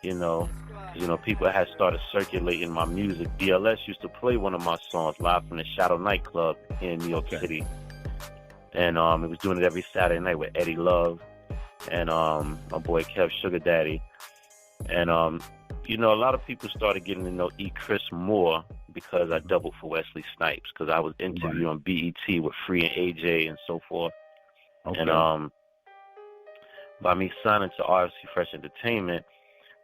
you know, 'cause, people had started circulating my music. DLS used to play one of my songs live from the Shadow nightclub in New York Okay. City, and it was doing it every Saturday night with Eddie Love and my boy Kev Sugar Daddy, and a lot of people started getting to know E. Chris more because I doubled for Wesley Snipes, because I was interviewed on BET with Free and AJ and so forth. Okay. And by me signing to RFC Fresh Entertainment,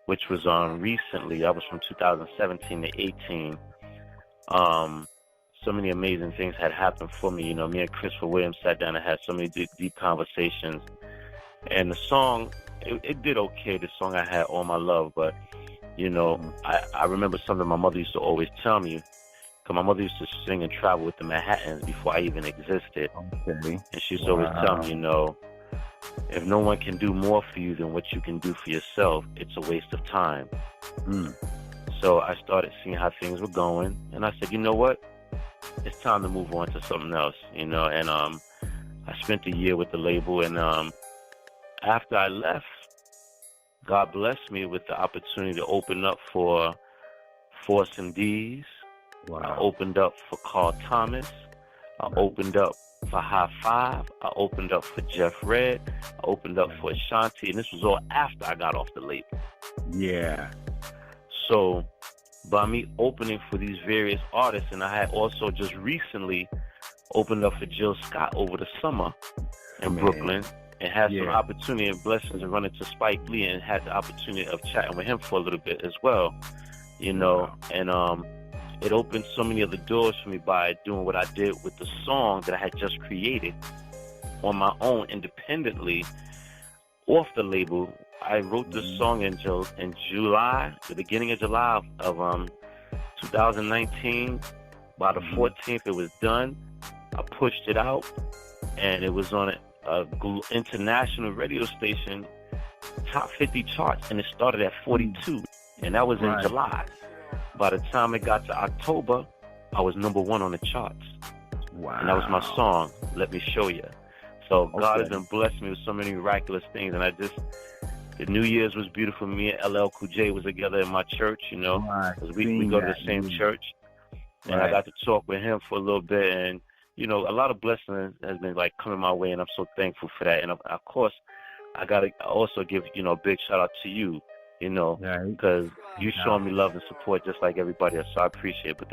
which was recently, I was from 2017 to 18. So many amazing things had happened for me. Me and Christopher Williams sat down and had so many deep conversations. And the song, it did okay. The song I had, All My Love, but I remember something my mother used to always tell me, because my mother used to sing and travel with the Manhattans before I even existed. Okay. And she used to always tell me, if no one can do more for you than what you can do for yourself, it's a waste of time. So I started seeing how things were going, and I said, you know what? It's time to move on to something else, and I spent a year with the label, and after I left, God blessed me with the opportunity to open up for Force MDs. Wow. I opened up for Carl Thomas. I opened up for High Five. I opened up for Jeff Red. I opened up for Ashanti, and this was all after I got off the label. Yeah. So by me opening for these various artists, and I had also just recently opened up for Jill Scott over the summer in Brooklyn, and had some opportunity and blessings of running to Spike Lee, and had the opportunity of chatting with him for a little bit as well, and it opened so many other doors for me by doing what I did with the song that I had just created on my own independently off the label. I wrote this song in July, the beginning of July of 2019. By the 14th, it was done. I pushed it out, and it was on a international radio station, top 50 charts, and it started at 42, and that was in July. By the time it got to October, I was number 1 on the charts. Wow. And that was my song, Let Me Show You. So God has been blessing me with so many miraculous things, and the New Year's was beautiful. Me and LL Cool J was together in my church, because we go to the same church. And I got to talk with him for a little bit, and, a lot of blessings has been, coming my way, and I'm so thankful for that. And, of course, I got to also give, a big shout-out to you, because you show me love and support just like everybody else, so I appreciate it. But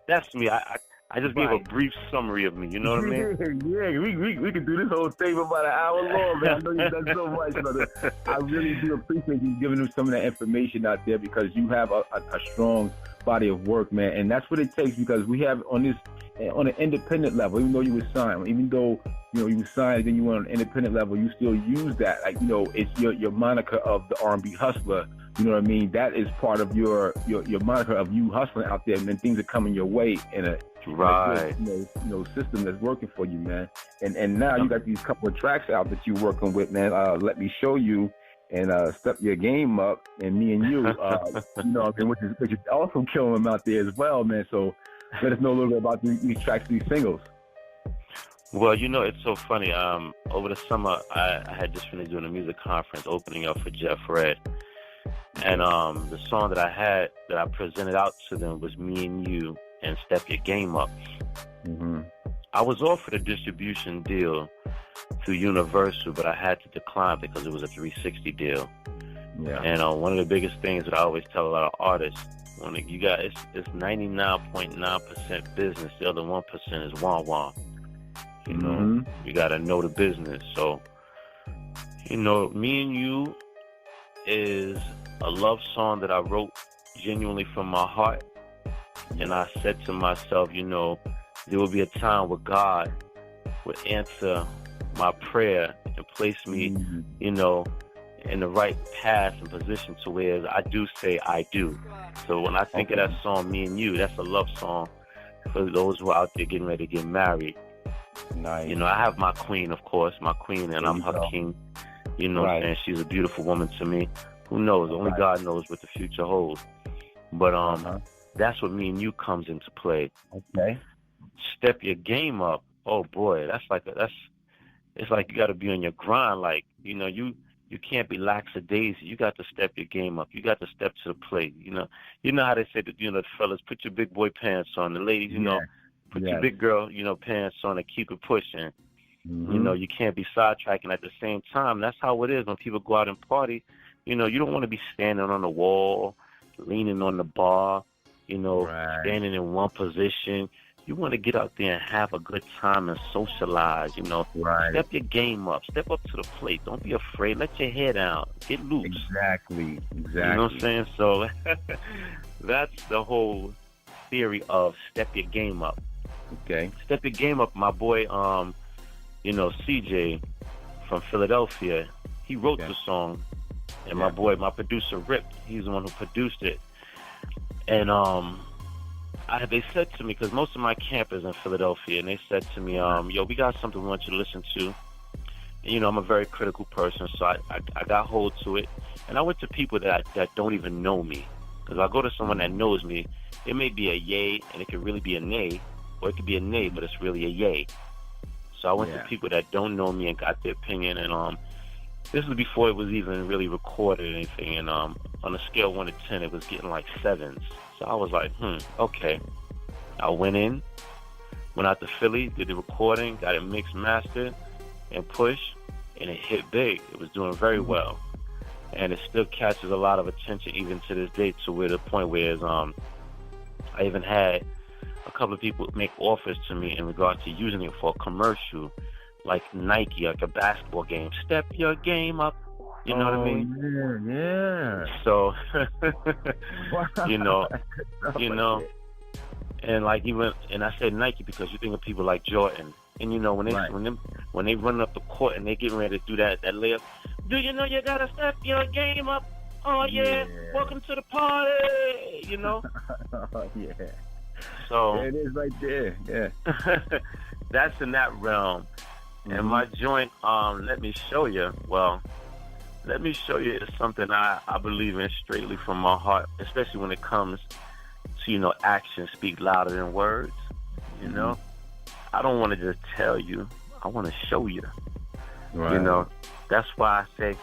that's me. I just gave a brief summary of me, you know what I mean? Yeah, we could do this whole thing for about an hour long, man. I know you've done so much, brother. I really do appreciate you giving us some of that information out there, because you have a strong body of work, man, and that's what it takes, because we have on an independent level, even though you were signed, even though you were signed and then you went on an independent level, you still use that, it's your moniker of the R&B hustler. You know what I mean? That is part of your moniker of you hustling out there, and then things are coming your way in a system that's working for you, man. And now you got these couple of tracks out that you're working with, man. Let Me Show You, and Step Your Game Up, and Me and You, which is also killing them out there as well, man. So let us know a little bit about these tracks, these singles. Well, it's so funny. Over the summer, I had just finished doing a music conference, opening up for Jeff Red. And the song that I presented out to them was Me and You and Step Your Game Up. I was offered a distribution deal through Universal, but I had to decline because it was a 360 deal. Yeah. And one of the biggest things that I always tell a lot of artists, when you got it's 99.9% business, the other 1% is wah-wah. You got to know the business. So, Me and You is a love song that I wrote genuinely from my heart. And I said to myself, there will be a time where God would answer my prayer and place me, in the right path and position to where I do say I do. So when I think of that song, Me and You, that's a love song for those who are out there getting ready to get married. Nice. I have my queen, of course, and I'm her king. And she's a beautiful woman to me. Who knows? Only God knows what the future holds. But that's what Me and You comes into play. Okay. Step Your Game Up. Oh boy, it's like you got to be on your grind. You you can't be lackadaisy. You got to step your game up. You got to step to the plate. You know how they say that, the fellas, put your big boy pants on. The ladies, put your big girl, pants on and keep it pushing. Mm-hmm. You can't be sidetracking at the same time. That's how it is when people go out and party. You don't want to be standing on the wall, leaning on the bar, standing in one position. You want to get out there and have a good time and socialize, Right. Step your game up. Step up to the plate. Don't be afraid. Let your hair down. Get loose. Exactly. You know what I'm saying? So that's the whole theory of step your game up. Okay. Step your game up. My boy, CJ from Philadelphia, he wrote the song. And my producer, Rip, he's the one who produced it. And they said to me, because most of my camp is in Philadelphia, and they said to me, yo, we got something we want you to listen to. And, I'm a very critical person, so I got hold to it. And I went to people that don't even know me. Because I go to someone that knows me, it may be a yay, and it could really be a nay, or it could be a nay, but it's really a yay. So I went to people that don't know me and got their opinion, and this was before it was even really recorded or anything, and on a scale of 1 to 10, it was getting like 7s. So I was like, okay. I went out to Philly, did the recording, got it mixed, mastered, and pushed, and it hit big. It was doing very well. And it still catches a lot of attention even to this day, to where the point where I even had a couple of people make offers to me in regard to using it for a commercial, like Nike, like a basketball game. Step your game up. You know what I mean? Yeah. So, and like even, and I said Nike because you think of people like Jordan, and when they run up the court and they getting ready to do that layup, do you know you gotta step your game up? Oh yeah. Welcome to the party. Yeah. So it is right there. Yeah. That's in that realm. And my joint, let me show you. Well, let me show you is something I believe in straightly from my heart, especially when it comes to, actions speak louder than words. I don't want to just tell you. I want to show you. Right. That's why I say,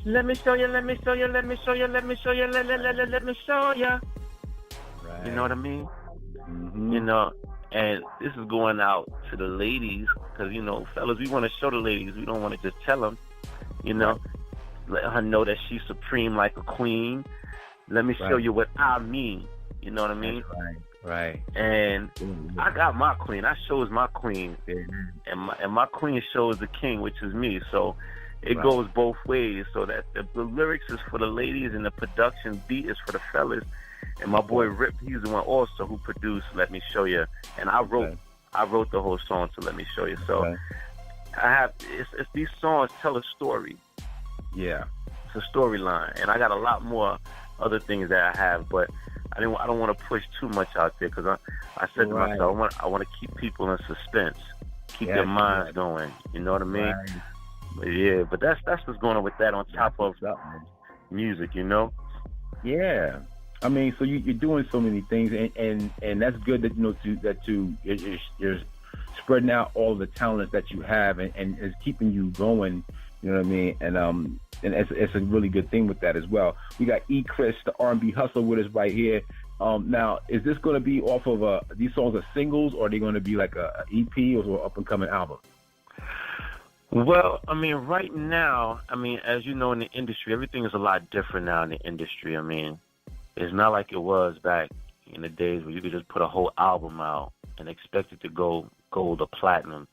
let me show you, let me show you, let me show you, let me show you, let me show you. Right. You know what I mean? Mm-hmm. And this is going out to the ladies, because, fellas, we want to show the ladies. We don't want to just tell them, let her know that she's supreme like a queen. Let me show you what I mean. You know what I mean? Right. And I got my queen. I shows my queen. And my queen shows the king, which is me. So it goes both ways. So that the lyrics is for the ladies and the production beat is for the fellas. And my boy Rip, he's the one also who produced Let Me Show You. And I wrote the whole song to Let Me Show You. So I have it's these songs tell a story. Yeah. It's a storyline. And I got a lot more other things that I have, but I don't want to push too much out there, because I said to myself, I want to keep people in suspense, keep their minds going. You know what I mean? Right. But that's what's going on with that on top of music, Yeah. I mean, so you're doing so many things, and that's good that you're spreading out all the talents that you have, and it's keeping you going. You know what I mean? And it's a really good thing with that as well. We got E. Chris, the R&B hustler, with us right here. Now, is this going to be off of these songs are singles, or are they going to be like a EP or an up and coming album? Well, I mean, right now, as you know, in the industry, everything is a lot different now in the industry. It's not like it was back in the days where you could just put a whole album out and expect it to go gold or platinum.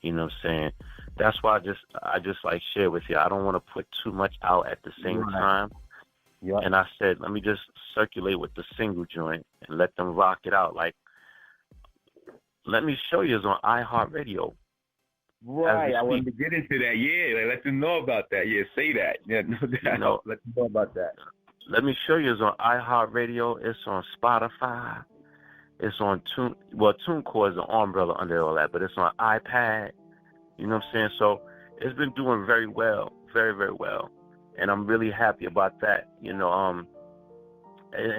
You know what I'm saying? That's why I just like share with you. I don't want to put too much out at the same time. Yeah. And I said, let me just circulate with the single joint and let them rock it out. Like, Let Me Show You is on iHeartRadio. Right, I wanted to get into that. Yeah, let them know about that. Yeah, say that. Yeah, no doubt. Let them know about that. Let Me Show You is on iHeartRadio. It's on Spotify. It's on Tune. Well, TuneCore is an umbrella under all that, but it's on iPad. You know what I'm saying? So it's been doing very well, very, very well, and I'm really happy about that. And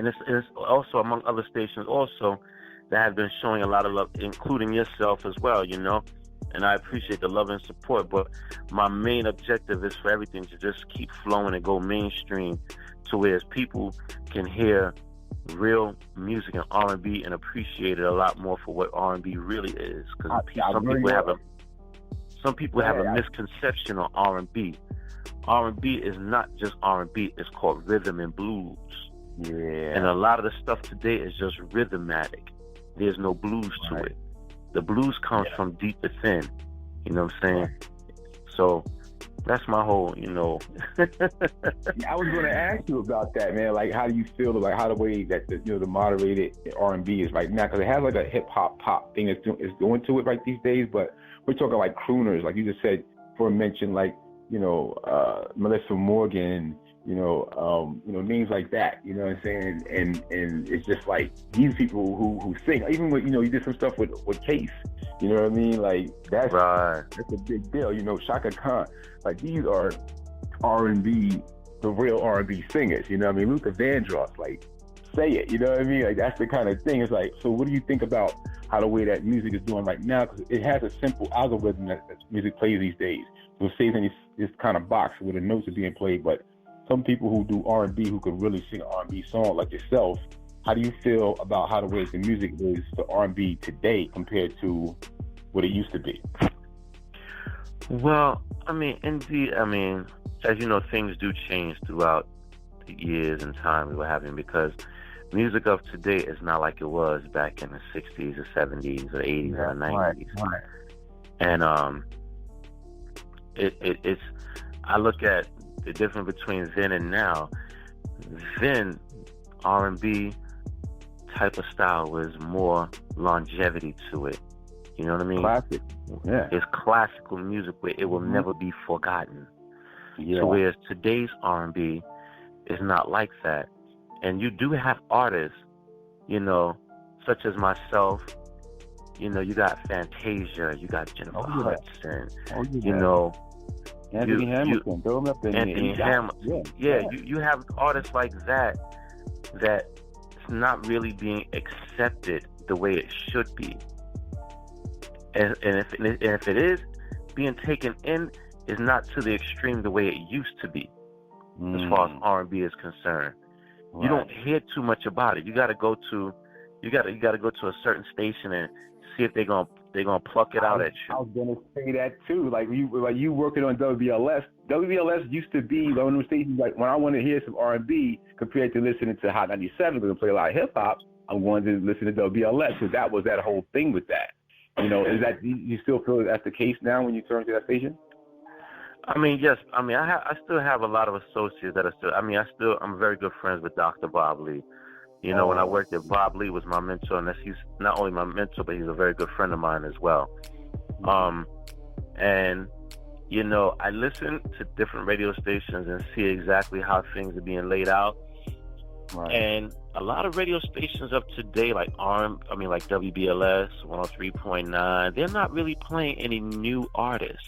it's also among other stations also that have been showing a lot of love, including yourself as well. and I appreciate the love and support. But my main objective is for everything to just keep flowing and go mainstream, to where people can hear real music and R&B and appreciate it a lot more for what R&B really is. Because some people have a misconception on R&B. R&B is not just R&B; it's called rhythm and blues. Yeah. And a lot of the stuff today is just rhythmatic. There's no blues to it. The blues comes from deep within. You know what I'm saying? So that's my whole, I was going to ask you about that, man. Like, how do you feel about how the way that the moderated R&B is right now? Because it has like a hip hop pop thing is doing to it right these days. But we're talking like crooners, like you just said, for a mention, like Melissa Morgan. Names like that, you know what I'm saying? And it's just like these people who sing, even with, you did some stuff with Case, you know what I mean? Like that's a big deal, Shaka Khan, like these are R&B, the real R&B singers, you know what I mean? Luther Vandross, like say it, you know what I mean? Like that's the kind of thing. It's like, so what do you think about how the way that music is doing right now? Because it has a simple algorithm that music plays these days. So it stays in this kind of box where the notes are being played, but some people who do R&B who could really sing an R&B song like yourself, how do you feel about how the way the music is for R&B today compared to what it used to be? Well, indeed, as you know, things do change throughout the years and time we're having, because music of today is not like it was back in the 60s or 70s or 80s or 90s. Right. And it's I look at the difference between then and now. Then R&B type of style was more longevity to it. You know what I mean? Classic. Yeah. It's classical music where it will never be forgotten. Yeah. So whereas today's R&B is not like that. And you do have artists, such as myself. You got Fantasia, you got Jennifer Hudson, Anthony Hamilton, throw him up in Anthony Hamilton. You have artists like that's not really being accepted the way it should be. And if it is being taken in, is not to the extreme the way it used to be, as far as R&B is concerned. Right. You don't hear too much about it. You got to go to a certain station and see if they're gonna pluck it out at you. I was gonna say that too. Like you working on WBLS. WBLS used to be one of those stations. Like when I want to hear some R&B compared to listening to Hot 97, because I play a lot of hip hop, I wanted to listen to WBLS. So that was that whole thing with that. Is that you still feel that's the case now when you turn to that station? Yes. I still have a lot of associates that are still. I'm very good friends with Dr. Bob Lee. When I worked there, Bob Lee was my mentor, and he's not only my mentor, but he's a very good friend of mine as well. And I listen to different radio stations and see exactly how things are being laid out. Right. And a lot of radio stations of today, like WBLS 103.9, they're not really playing any new artists.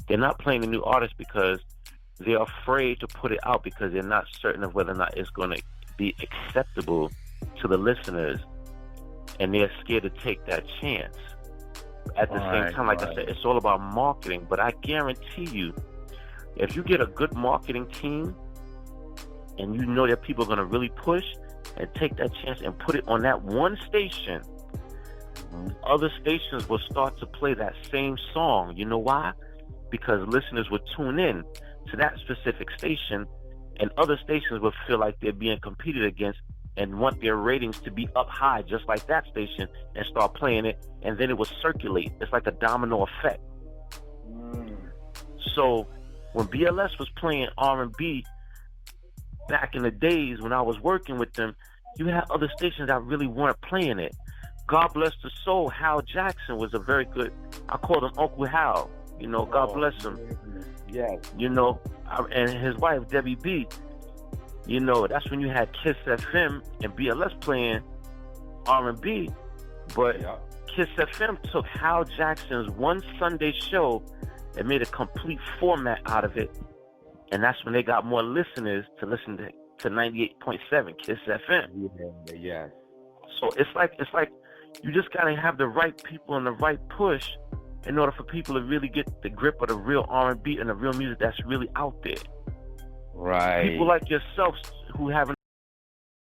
They're not playing the new artists because they're afraid to put it out, because they're not certain of whether or not it's going to be acceptable to the listeners, and they're scared to take that chance. At the same time, like I said, it's all about marketing, but I guarantee you, if you get a good marketing team and you know that people are going to really push and take that chance and put it on that one station, other stations will start to play that same song. You know why? Because listeners will tune in to that specific station, and other stations will feel like they're being competed against and want their ratings to be up high, just like that station, and start playing it, and then it will circulate. It's like a domino effect. So when BLS was playing R&B back in the days when I was working with them, you had other stations that really weren't playing it. God bless the soul, Hal Jackson was a very good, I called him Uncle Hal. God bless him. Yes. And his wife, Debbie B, that's when you had Kiss FM and BLS playing R&B. But Kiss FM took Hal Jackson's one Sunday show and made a complete format out of it. And that's when they got more listeners to listen to 98.7 Kiss FM. Yeah. So it's like you just got to have the right people and the right push in order for people to really get the grip of the real R&B and the real music that's really out there. Right. People like yourself who haven't